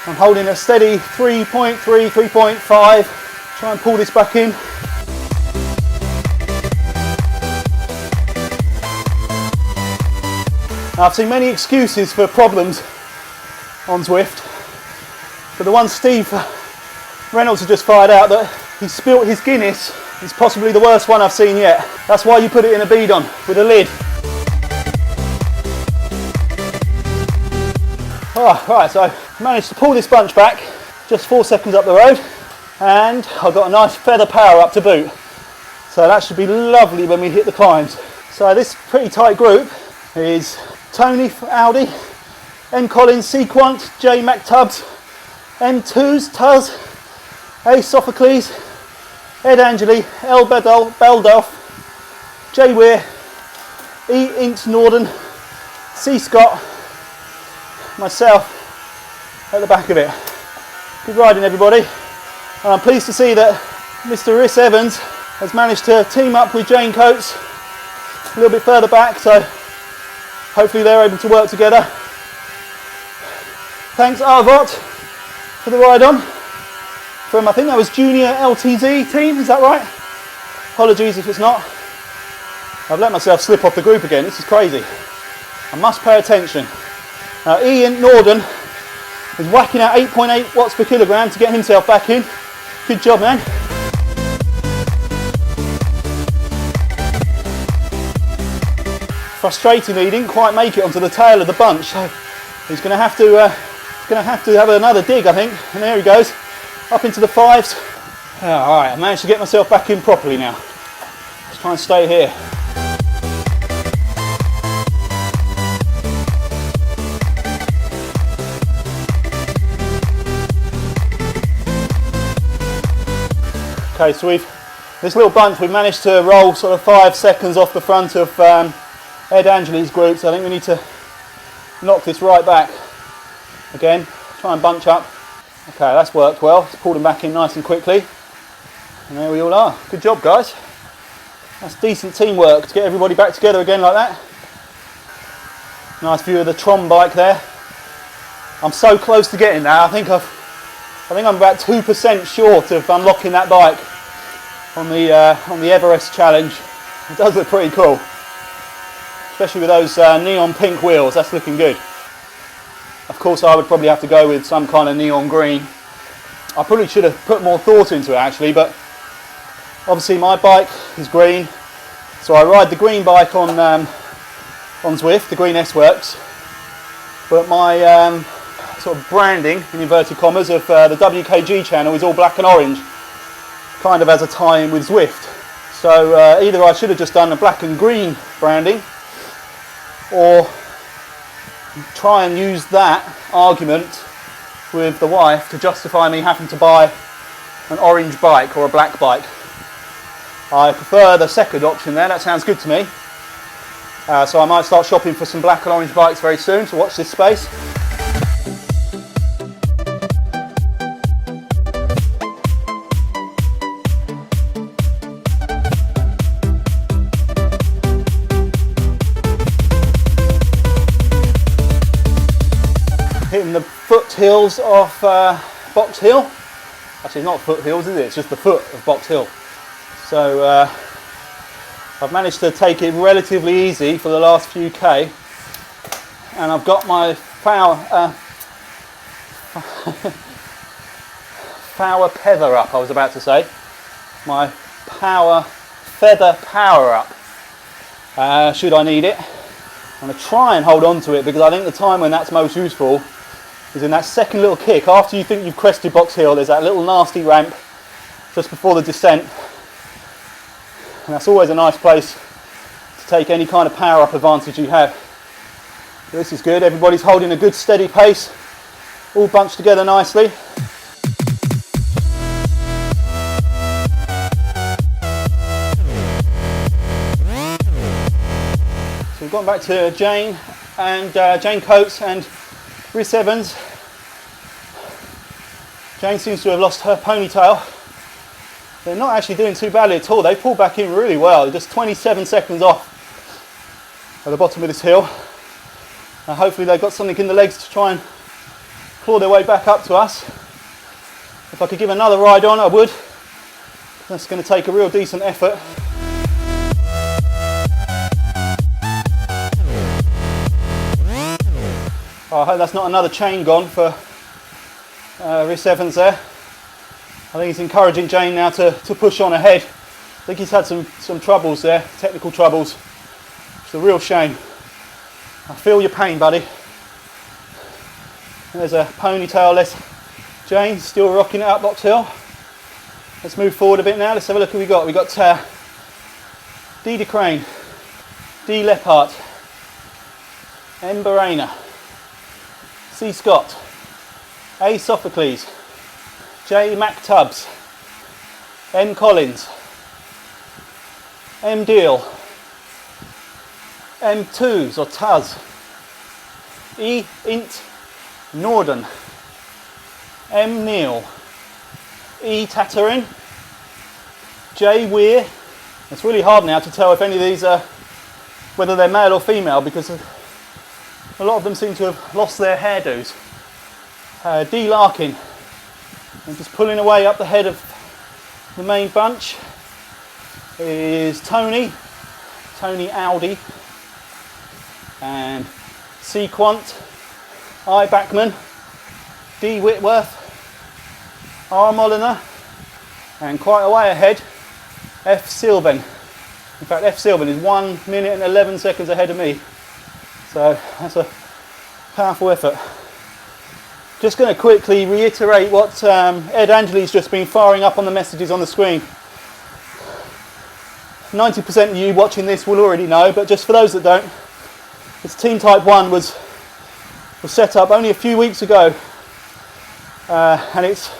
I'm holding a steady 3.3, 3.5. Try and pull this back in. Now, I've seen many excuses for problems on Zwift, but the one Steve Reynolds has just fired out, that he spilt his Guinness, is possibly the worst one I've seen yet. That's why you put it in a bidon with a lid. Oh, right, so Managed to pull this bunch back just 4 seconds up the road, and I've got a nice feather power up to boot. So that should be lovely when we hit the climbs. So this pretty tight group is Tony Audi, M Collins, Sequant, J McTubbs, M2s, Tuz, A Sophocles, Ed Angeli, L Beldolf, J Weir, E Inks Norden, C Scott, myself at the back of it. Good riding, everybody. And I'm pleased to see that Mr. Rhys Evans has managed to team up with Jane Coates a little bit further back, so hopefully they're able to work together. Thanks Arvot for the ride on from, I think that was Junior LTZ team, is that right? Apologies if it's not. I've let myself slip off the group again, this is crazy. I must pay attention. Now Ian Norden is whacking out 8.8 watts per kilogram to get himself back in. Good job, man. Frustratingly, he didn't quite make it onto the tail of the bunch, so he's going to have to have another dig, I think. And there he goes, up into the 5s. All right, I managed to get myself back in properly now. Let's try and stay here. Okay, so this little bunch, we've managed to roll sort of 5 seconds off the front of Ed Angeli's group, so I think we need to knock this right back again, try and bunch up. Okay, that's worked well, let's pull them back in nice and quickly. And there we all are. Good job, guys. That's decent teamwork to get everybody back together again like that. Nice view of the Tron bike there. I'm so close to getting there. I think I'm about 2% short of unlocking that bike on the Everest challenge. It does look pretty cool, especially with those neon pink wheels. That's looking good. Of course, I would probably have to go with some kind of neon green. I probably should have put more thought into it actually, but obviously my bike is green, so I ride the green bike on Zwift, the Green S-Works, but my sort of branding, in inverted commas, of the WKG channel is all black and orange, kind of as a tie-in with Zwift. So either I should have just done a black and green branding, or try and use that argument with the wife to justify me having to buy an orange bike or a black bike. I prefer the second option there, that sounds good to me. So I might start shopping for some black and orange bikes very soon, so watch this space. Hitting the foothills of Box Hill. Actually, it's not foothills, is it? It's just the foot of Box Hill. So I've managed to take it relatively easy for the last few K, and I've got my power feather up, I was about to say. My feather power up, should I need it. I'm going to try and hold on to it, because I think the time when that's most useful is in that second little kick. After you think you've crested Box Hill, there's that little nasty ramp just before the descent. And that's always a nice place to take any kind of power up advantage you have. So this is good, everybody's holding a good steady pace, all bunched together nicely. So we've gone back to Jane and Jane Coates and Rhys Evans. Jane seems to have lost her ponytail. They're not actually doing too badly at all. They pulled back in really well. They're just 27 seconds off at the bottom of this hill. Hopefully they've got something in the legs to try and claw their way back up to us. If I could give another ride on, I would. That's going to take a real decent effort. Oh, I hope that's not another chain gone for Rhys Evans there. I think he's encouraging Jane now to push on ahead. I think he's had some troubles there, technical troubles. It's a real shame. I feel your pain, buddy. There's a ponytail-less Jane, still rocking it up Box Hill. Let's move forward a bit now. Let's have a look who we got. We got D. de Crane, D. Leppard, M. Barena, C. Scott, A. Sophocles, J. MacTubbs, M. Collins, M. Deal, M. Tuz or Tuz, E. Int Norden, M. Neal, E. Tatarin, J. Weir. It's really hard now to tell if any of these are, whether they're male or female, because a lot of them seem to have lost their hairdos. D. Larkin, and just pulling away up the head of the main bunch is Tony Audi, and C. Quant, I. Backman, D. Whitworth, R. Molyneux, and quite a way ahead, F. Sylvan. In fact, F. Sylvan is 1 minute and 11 seconds ahead of me. So that's a powerful effort. Just going to quickly reiterate what Ed Angeli's just been firing up on the messages on the screen. 90% of you watching this will already know, but just for those that don't, this Team Type 1 was set up only a few weeks ago, and it's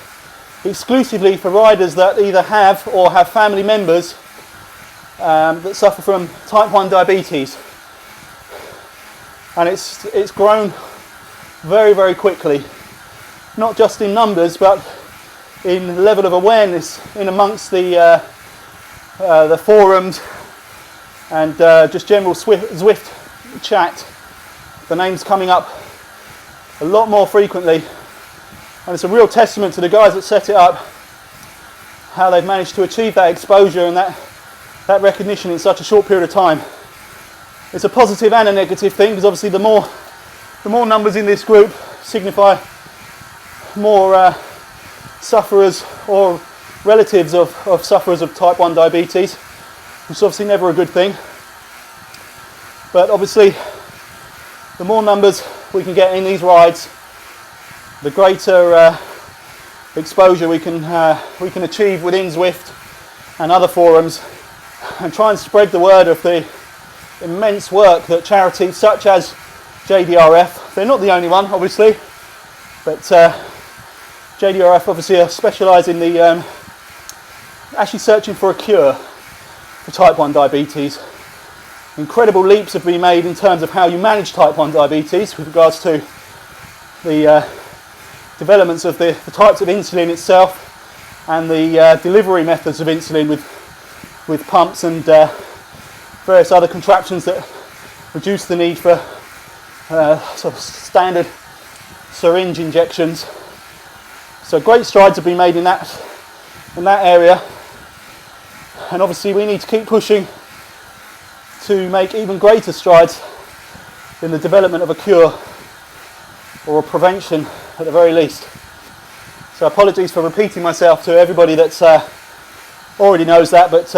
exclusively for riders that either have or have family members that suffer from Type 1 diabetes. And it's grown very, very quickly, not just in numbers but in level of awareness in amongst the forums and just general Zwift chat. The name's coming up a lot more frequently, and it's a real testament to the guys that set it up, how they've managed to achieve that exposure and that recognition in such a short period of time. It's a positive and a negative thing, because obviously the more numbers in this group signify more sufferers or relatives of sufferers of type 1 diabetes, which is obviously never a good thing. But obviously the more numbers we can get in these rides, the greater exposure we can achieve within Zwift and other forums, and try and spread the word of the immense work that charities such as JDRF, they're not the only one obviously, but JDRF obviously specialise in the actually searching for a cure for type 1 diabetes. Incredible leaps have been made in terms of how you manage type 1 diabetes with regards to the developments of the types of insulin itself and the delivery methods of insulin with pumps and various other contraptions that reduce the need for sort of standard syringe injections. So great strides have been made in that area, and obviously we need to keep pushing to make even greater strides in the development of a cure or a prevention at the very least. So apologies for repeating myself to everybody that's already knows that, but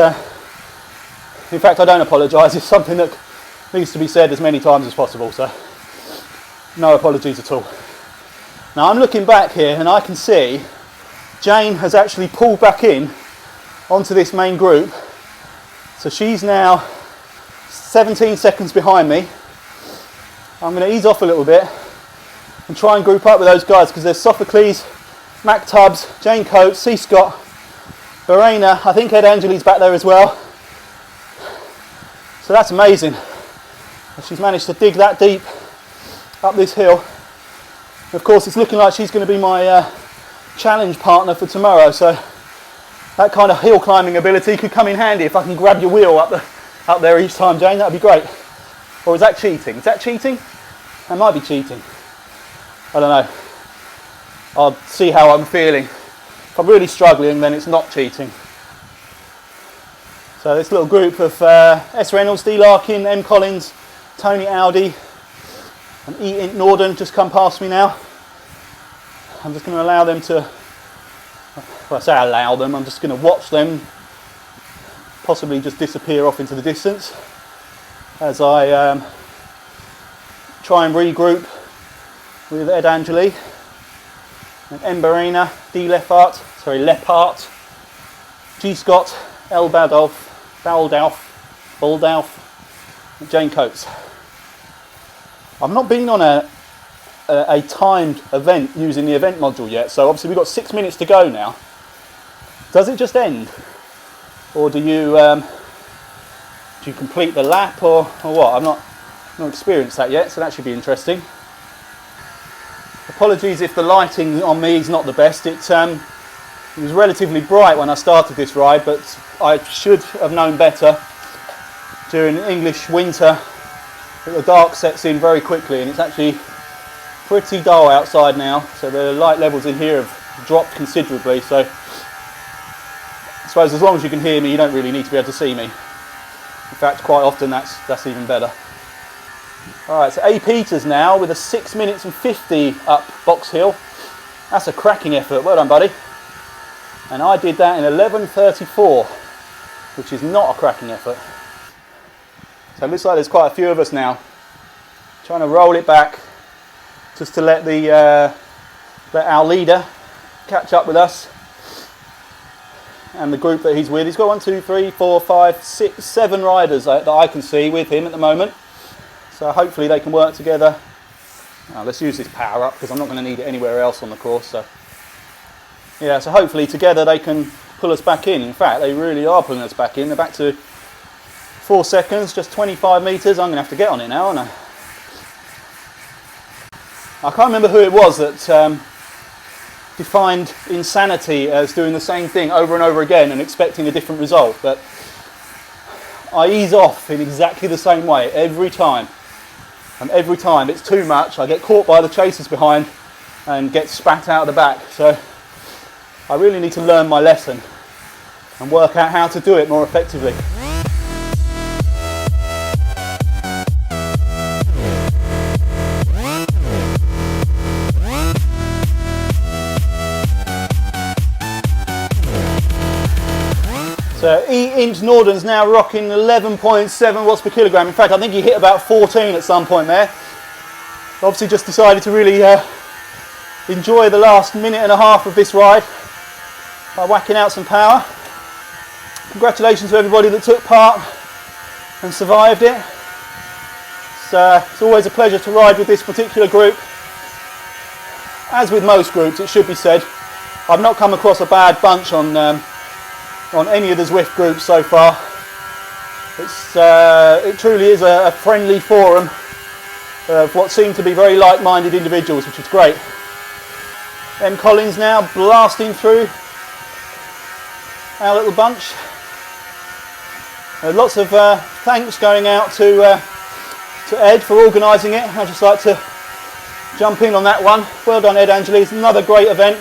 in fact I don't apologise. It's something that needs to be said as many times as possible, so no apologies at all. Now I'm looking back here and I can see Jane has actually pulled back in onto this main group, so she's now 17 seconds behind me. I'm going to ease off a little bit and try and group up with those guys, because there's Sophocles, MacTubbs, Jane Coates, C. Scott, Barena, I think Ed Angeli's back there as well. So that's amazing. She's managed to dig that deep up this hill. And of course it's looking like she's going to be my challenge partner for tomorrow, so that kind of hill climbing ability could come in handy if I can grab your wheel up there each time, Jane. That'd be great. Or is that cheating? Is that cheating? That might be cheating. I don't know. I'll see how I'm feeling. If I'm really struggling, then it's not cheating. So this little group of S. Reynolds, D. Larkin, M. Collins, Tony Audi and E. Int Norden just come past me now. I'm just going to allow them to, well, I say allow them, I'm just going to watch them possibly just disappear off into the distance as I try and regroup with Ed Angeli and Emberina, D. Leppard, G. Scott, L. Baldalf, and Jane Coates. I've not been on a timed event using the event module yet, so obviously we've got 6 minutes to go now. Does it just end? Or do you complete the lap or what? I've not experienced that yet, so that should be interesting. Apologies if the lighting on me is not the best. It was relatively bright when I started this ride, but I should have known better. During English winter, the dark sets in very quickly, and it's actually pretty dull outside now, so the light levels in here have dropped considerably, so I suppose as long as you can hear me, you don't really need to be able to see me. In fact, quite often that's even better. Alright, so A. Peters now with a 6 minutes and 50 up Box Hill. That's a cracking effort, well done buddy. And I did that in 11:34, which is not a cracking effort. So it looks like there's quite a few of us now. Trying to roll it back, just to let our leader catch up with us. And the group that he's with. He's got 1, 2, 3, 4, 5, 6, 7 riders that I can see with him at the moment. So hopefully they can work together. Now let's use this power up because I'm not going to need it anywhere else on the course. So yeah, so hopefully together they can pull us back in. In fact, they really are pulling us back in. They're back to 4 seconds, just 25 metres. I'm going to have to get on it now, aren't I? I can't remember who it was that defined insanity as doing the same thing over and over again and expecting a different result, but I ease off in exactly the same way every time, and every time it's too much I get caught by the chasers behind and get spat out of the back. So I really need to learn my lesson and work out how to do it more effectively. So E-Inch Norden's now rocking 11.7 watts per kilogram. In fact, I think he hit about 14 at some point there. Obviously just decided to really enjoy the last minute and a half of this ride by whacking out some power. Congratulations to everybody that took part and survived it. It's always a pleasure to ride with this particular group. As with most groups, it should be said, I've not come across a bad bunch on any of the Zwift groups so far. It truly is a friendly forum of what seem to be very like-minded individuals, which is great. M. Collins now blasting through our little bunch. Lots of thanks going out to Ed for organising it. I'd just like to jump in on that one. Well done Ed Angeli, it's another great event.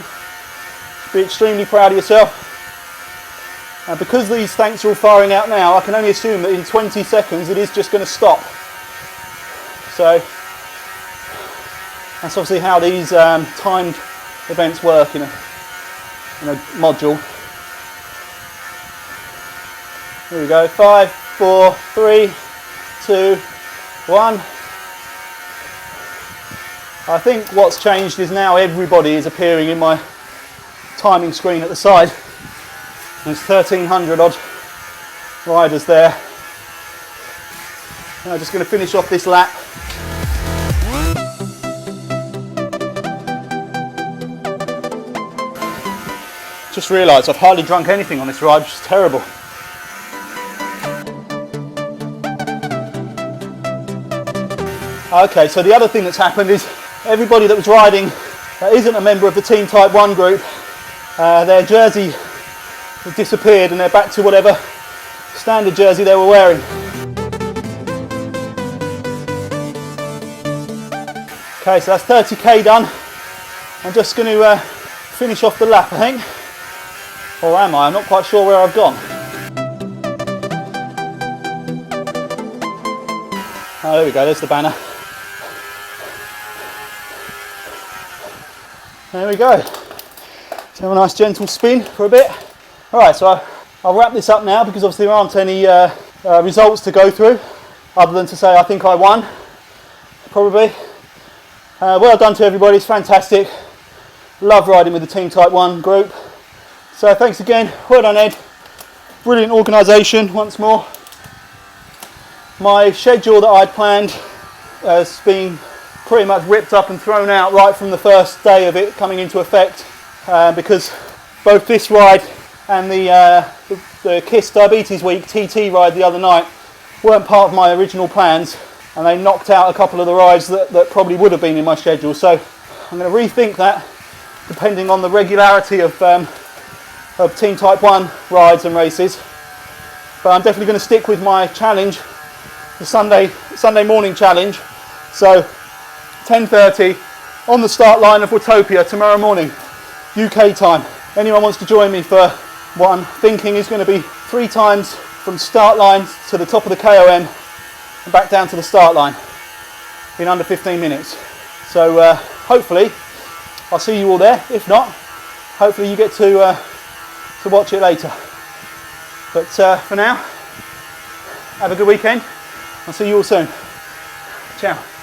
Be extremely proud of yourself. And because these thanks are all firing out now, I can only assume that in 20 seconds it is just going to stop. So that's obviously how these timed events work in a module. Here we go, 5, 4, 3, 2, 1. I think what's changed is now everybody is appearing in my timing screen at the side. There's 1,300 odd riders there. And I'm just going to finish off this lap. Just realised I've hardly drunk anything on this ride, which is terrible. Okay, so the other thing that's happened is everybody that was riding that isn't a member of the Team Type 1 group, their jersey disappeared and they're back to whatever standard jersey they were wearing. Okay, so that's 30k done. I'm just going to finish off the lap, I think. Or am I? I'm not quite sure where I've gone. Oh, there we go, there's the banner. There we go. Let's have a nice gentle spin for a bit. Alright, so I'll wrap this up now because obviously there aren't any results to go through other than to say I think I won, probably. Well done to everybody, it's fantastic. Love riding with the Team Type 1 group. So thanks again, well done Ed. Brilliant organisation once more. My schedule that I'd planned has been pretty much ripped up and thrown out right from the first day of it coming into effect, because both this ride and the KISS Diabetes Week TT ride the other night weren't part of my original plans, and they knocked out a couple of the rides that probably would have been in my schedule. So I'm going to rethink that depending on the regularity of Team Type 1 rides and races. But I'm definitely going to stick with my challenge, the Sunday morning challenge. So 10:30 on the start line of Watopia tomorrow morning, UK time. Anyone wants to join me for what I'm thinking is going to be 3 times from start line to the top of the KOM and back down to the start line in under 15 minutes. So hopefully I'll see you all there. If not, hopefully you get to watch it later. But for now, have a good weekend. I'll see you all soon. Ciao.